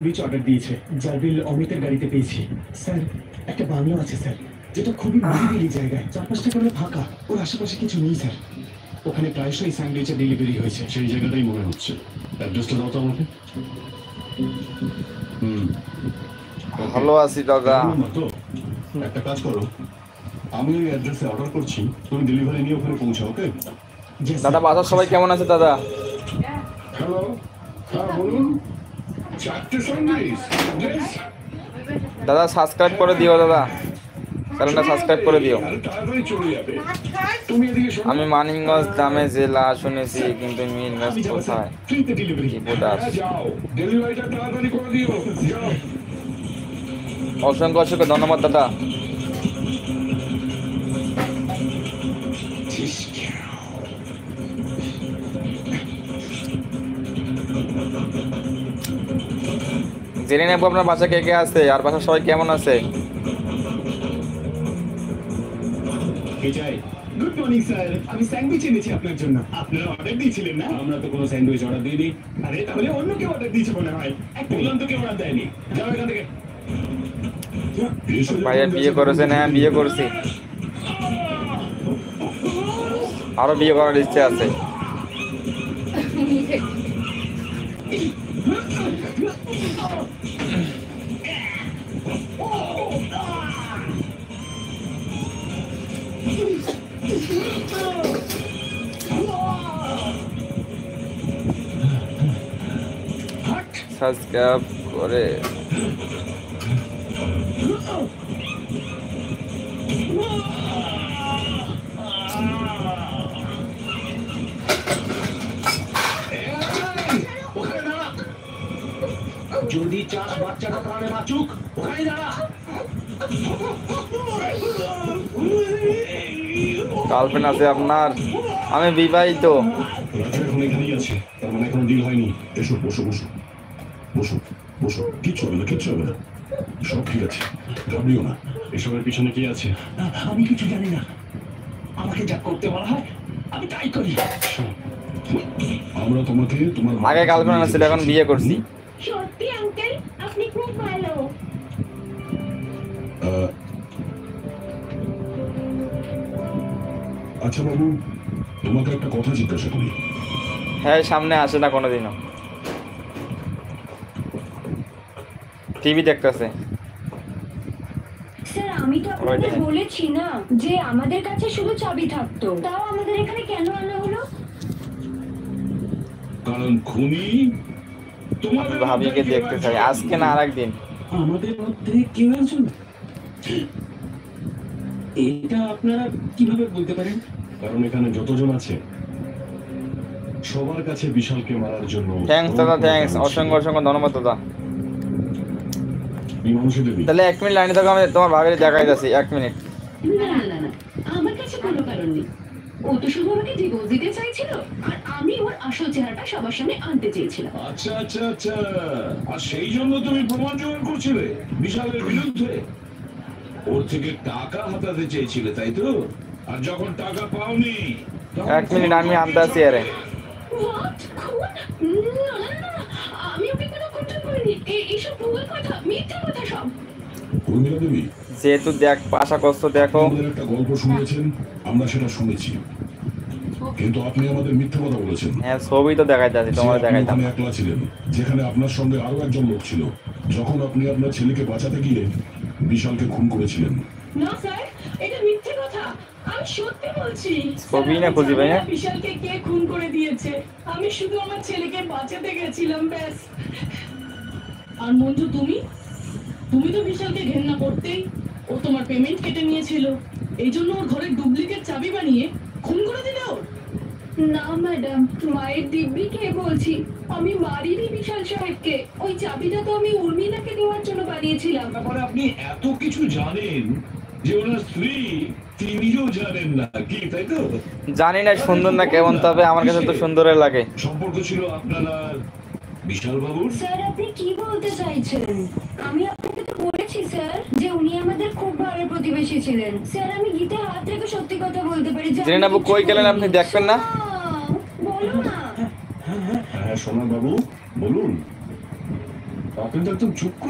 Sandwich order দিয়েছে, যার বিল অমিতের গাড়িতে পেয়েছি। স্যার, একটা বাংলো আছে স্যার, যেটা খুবই নিরিবিলি জায়গায়, চারপাশটা করে ফাঁকা, ওর আশেপাশে কিছু নেই স্যার। ওখানে প্রায়শই স্যান্ডউইচের ডেলিভারি হয়েছে। সেই জায়গাটাই মনে হচ্ছে। অ্যাড্রেসটা দাও তো আমাকে। ভালো আছি দাদা। তো একটা কাজ করো, আমি ওই অ্যাড্রেসে অর্ডার করছি, তুমি ডেলিভারি নিয়ে ওখানে পৌঁছাও। ওকে দাদা বাসার সবাই কেমন আছে দাদা? হ্যালো, হ্যাঁ বলুন। 4টে স্যান্ডউইচ দাদা সাবস্ক্রাইব করে দিও দাদা, চ্যানেলটা সাবস্ক্রাইব করে দিও। তাড়াতাড়ি চলে যাবে। তুমি এদিকে শোনো। আমি মানিকগঞ্জ দামে জেলা শুনেছি, কিন্তু মিনগঞ্জ কোথায়? ফ্রিতে ডেলিভারি। ত্রিপুরার। হ্যাঁ, যাও ডেলিভারিটা তাড়াতাড়ি করে দিও। যাও। অসংখ্য অসংখ্য ধন্যবাদ দাদা। জেনে নেবো আপনার বাসা কে কে আছে, আর বাসার সবাই কেমন আছে। গুড মর্নিং স্যার, আমি স্যান্ডউইচ এনেছি আপনার জন্য। আপনারা অর্ডার দিয়েছিলেন না? আমরা তো কোনো স্যান্ডউইচ অর্ডার দিইনি। আরে তাহলে অন্য কেউ অর্ডার দিয়েছে মনে হয়। বললাম তো কেউ অর্ডার দেয়নি। যাও এখান থেকে। ভাইয়া বিয়ে করেছেন? হ্যাঁ বিয়ে করছি, আরো বিয়ে করার ইচ্ছে আছে। সাবস্ক্রাইব করে যদি চাস বাচ্চাটা প্রাণে বাঁচুক, ওখানে দাঁড়া। গার্লফ্রেন্ড আছে আপনার? আমি বিবাহিত। রাজা এখন এখানেই আছে, তার মানে এখনো ডিল হয়নি। এসো, বসো বসো বসো বসো। কিচ্ছু হবে না, কিচ্ছু হবে না, সব ঠিক আছে, ঘাবড়িও না। এসবের পিছনে কি আছে? আমি কিছু জানি না, আমাকে যা করতে বলা হয় আমি তাই করি। শোনো, আমরা তোমাকে তোমার আগে গার্লফ্রেন্ড ছিল, এখন বিয়ে করছি। সত্যি আঙ্কেল, আপনি খুব ভালো। আচ্ছা বাবু, তোমাকে একটা কথা জিজ্ঞাসা করি। হ্যাঁ, সামনে আসে না কোনোদিনও, টিভি দেখতেছে। স্যার, আমি তো আপনাদের বলেছি না যে আমাদের কাছে শুধু চাবি থাকতো, তাও আমাদের এখানে কেন আনা হলো? কারণ খুনি তোমাদের ভাবিকে দেখতে চাই, আজকে না আর একদিন। আমাদের মধ্যে কেউ একজন? এটা আপনারা কিভাবে বলতে পারেন? কারণ এখানে যতজন আছে সবার কাছে বিশালকে মারার জন্য থ্যাঙ্কস দাদা, থ্যাঙ্কস, অসংখ্য অসংখ্য ধন্যবাদ দাদা। মীমাংসা দেবী, তাহলে 1 মিনিট লাইনে থাকো, আমি তোমার ভাবির দেখাই যাচ্ছি। 1 মিনিট। না না না না, আমার কাছে কোনো কারণ নেই। ও তো শুধু আমাকে ডিভোর্স দিতে চাইছিল, আর আমি ওর আসল চেহারাটা সবার সামনে আনতে চেয়েছিলাম। আচ্ছা আচ্ছা আচ্ছা, আর সেই জন্য তুমি প্রমাণ জোগাড় করছিলে বিশালের বিরুদ্ধে। ওর থেকে টাকা হাতাতে চেয়েছিলে, তাই তো? আর যখন টাকা পাওনি, 1 মিনিট, আমি আনতে আসি। আরে হোয়াট? খুন? না না না, আমি ওকে কোনো খুন করিনি। এইসব ভুল কথা, মিথ্যা কথা সব। উর্মিলা দেবী, যেহেতু দেখ আশা করছো, দেখো আমাদের একটা গল্প শুনিয়েছেন, আমরা সেটা শুনেছি, কিন্তু আপনি আমাদের মিথ্যা কথা বলেছেন। হ্যাঁ, ছবি তো দেখাই যাচ্ছে, যে তোমার আপনি দেখাইতাম। ওখানে একলা ছিলেন, যেখানে আপনার সঙ্গে আরো একজন লোক ছিল, যখন আপনি আপনার ছেলেকে বাঁচাতে গিয়ে বিশালকে খুন করেছিলেন। না স্যার, এটা মিথ্যে কথা। আমি সত্যি বলছি। ছবি না খুঁজি ভাই, হ্যাঁ? বিশালকে কে খুন করে দিয়েছে? আমি শুধু আমার ছেলেকে বাঁচাতে গেছিলাম, ব্যাস। আর মঞ্জু, তুমি তুমি তো বিশালকে ঘেন্না করতেই। ও তোমার পেমেন্ট কেটে নিয়েছিল, এই জন্য ওর ঘরে ডুপ্লিকেট চাবি বানিয়ে খুন করে দিলে ওর। না ম্যাডাম, মায়ের দিব্যি খেয়ে বলছি, আমি মারিনি বিশাল সাহেবকে। ওই চাবিটা তো আমি উর্মিলাকে দেওয়ার জন্য বানিয়েছিলাম। তারপরে আপনি এত কিছু জানেন যে ওনার স্ত্রী তিনিও জানেন না, কি তাই তো? জানি না সুন্দর না কেমন, তবে আমার কাছে তো সুন্দরই লাগে। সম্পর্ক ছিল আপনার আর বিশাল বাবুর। স্যার, আপনি কি বলতে চাইছেন? আমি আপনাকে তো বলেছি স্যার যে উনি আমাদের খুব ভালো প্রতিবেশী ছিলেন। স্যার, আমি গীতে হাত রেখে সত্যি কথা বলতে পারি। জেনে নেবো কই গেলেন আপনি, দেখবেন না? বলো না। হ্যাঁ সোনা বাবু, বলুন। আপনি তো একদম চুপ করে